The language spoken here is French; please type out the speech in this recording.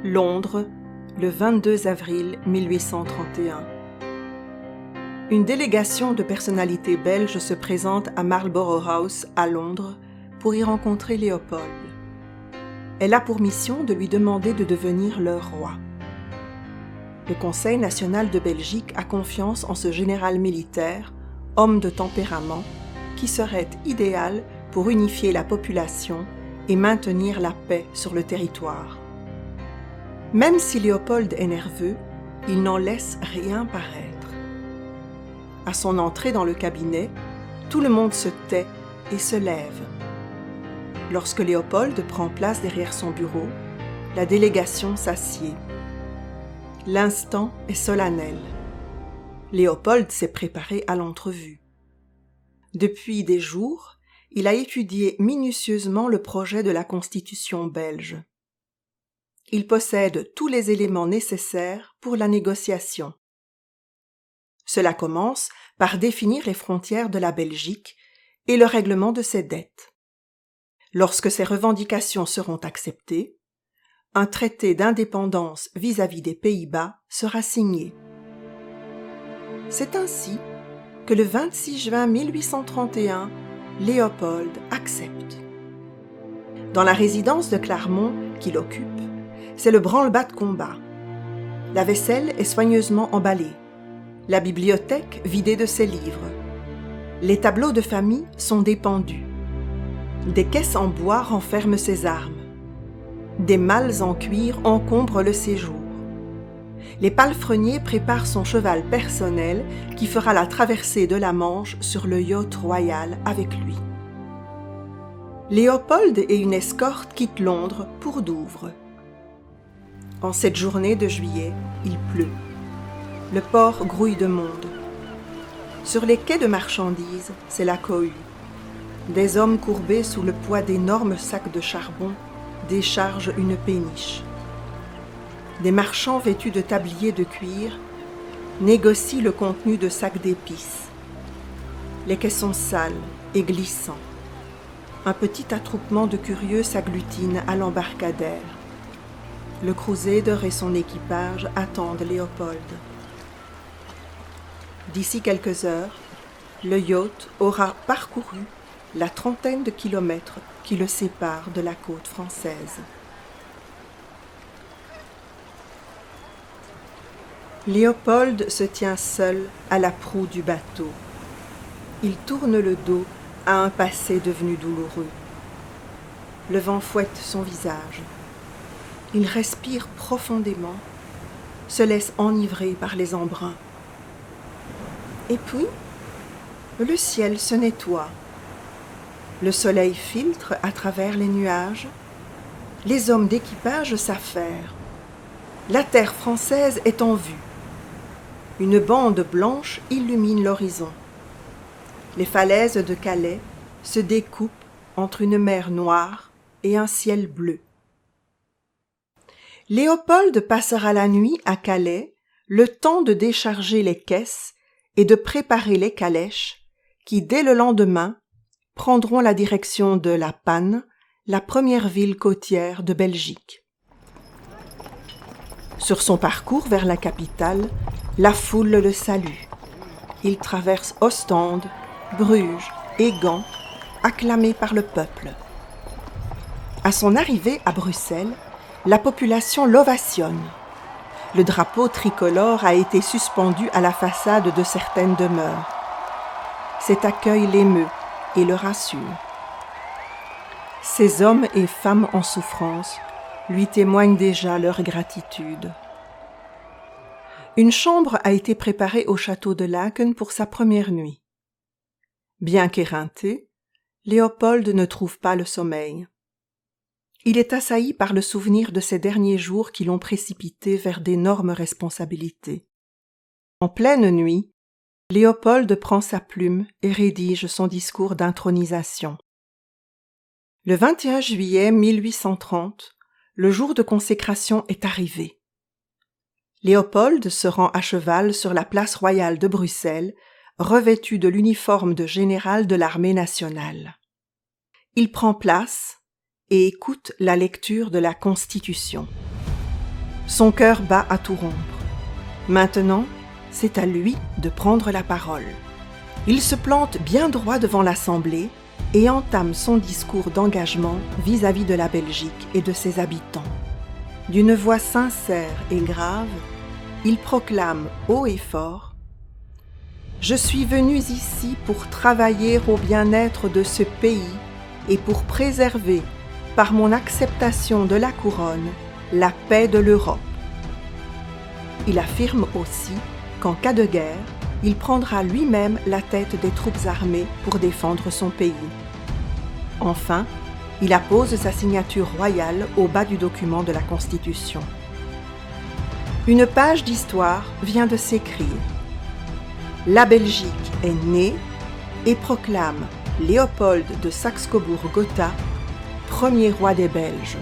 Londres, le 22 avril 1831. Une délégation de personnalités belges se présente à Marlborough House, à Londres, pour y rencontrer Léopold. Elle a pour mission de lui demander de devenir leur roi. Le Conseil national de Belgique a confiance en ce général militaire, homme de tempérament, qui serait idéal pour unifier la population et maintenir la paix sur le territoire. Même si Léopold est nerveux, il n'en laisse rien paraître. À son entrée dans le cabinet, tout le monde se tait et se lève. Lorsque Léopold prend place derrière son bureau, la délégation s'assied. L'instant est solennel. Léopold s'est préparé à l'entrevue. Depuis des jours, il a étudié minutieusement le projet de la Constitution belge. Il possède tous les éléments nécessaires pour la négociation. Cela commence par définir les frontières de la Belgique et le règlement de ses dettes. Lorsque ces revendications seront acceptées, un traité d'indépendance vis-à-vis des Pays-Bas sera signé. C'est ainsi que le 26 juin 1831, Léopold accepte. Dans la résidence de Clermont qu'il occupe, c'est le branle-bas de combat. La vaisselle est soigneusement emballée, la bibliothèque vidée de ses livres. Les tableaux de famille sont dépendus. Des caisses en bois renferment ses armes. Des malles en cuir encombrent le séjour. Les palefreniers préparent son cheval personnel qui fera la traversée de la Manche sur le yacht royal avec lui. Léopold et une escorte quittent Londres pour Douvres. En cette journée de juillet, il pleut. Le port grouille de monde. Sur les quais de marchandises, c'est la cohue. Des hommes courbés sous le poids d'énormes sacs de charbon déchargent une péniche. Des marchands vêtus de tabliers de cuir négocient le contenu de sacs d'épices. Les quais sont sales et glissants. Un petit attroupement de curieux s'agglutine à l'embarcadère. Le crusader et son équipage attendent Léopold. D'ici quelques heures, le yacht aura parcouru la trentaine de kilomètres qui le séparent de la côte française. Léopold se tient seul à la proue du bateau. Il tourne le dos à un passé devenu douloureux. Le vent fouette son visage. Il respire profondément, se laisse enivrer par les embruns. Et puis, le ciel se nettoie. Le soleil filtre à travers les nuages. Les hommes d'équipage s'affairent. La terre française est en vue. Une bande blanche illumine l'horizon. Les falaises de Calais se découpent entre une mer noire et un ciel bleu. Léopold passera la nuit à Calais, le temps de décharger les caisses et de préparer les calèches qui, dès le lendemain, prendront la direction de La Panne, la première ville côtière de Belgique. Sur son parcours vers la capitale, la foule le salue. Il traverse Ostende, Bruges et Gand, acclamé par le peuple. À son arrivée à Bruxelles, la population l'ovationne. Le drapeau tricolore a été suspendu à la façade de certaines demeures. Cet accueil l'émeut et le rassure. Ces hommes et femmes en souffrance lui témoignent déjà leur gratitude. Une chambre a été préparée au château de Laeken pour sa première nuit. Bien qu'éreinté, Léopold ne trouve pas le sommeil. Il est assailli par le souvenir de ces derniers jours qui l'ont précipité vers d'énormes responsabilités. En pleine nuit, Léopold prend sa plume et rédige son discours d'intronisation. Le 21 juillet 1830, le jour de consécration est arrivé. Léopold se rend à cheval sur la place royale de Bruxelles, revêtu de l'uniforme de général de l'armée nationale. Il prend place et écoute la lecture de la Constitution. Son cœur bat à tout rompre. Maintenant, c'est à lui de prendre la parole. Il se plante bien droit devant l'Assemblée et entame son discours d'engagement vis-à-vis de la Belgique et de ses habitants. D'une voix sincère et grave, il proclame haut et fort « Je suis venu ici pour travailler au bien-être de ce pays et pour préserver, par mon acceptation de la couronne, la paix de l'Europe. » Il affirme aussi qu'en cas de guerre, il prendra lui-même la tête des troupes armées pour défendre son pays. Enfin, il appose sa signature royale au bas du document de la Constitution. Une page d'histoire vient de s'écrire. La Belgique est née et proclame Léopold de Saxe-Cobourg-Gotha, premier roi des Belges.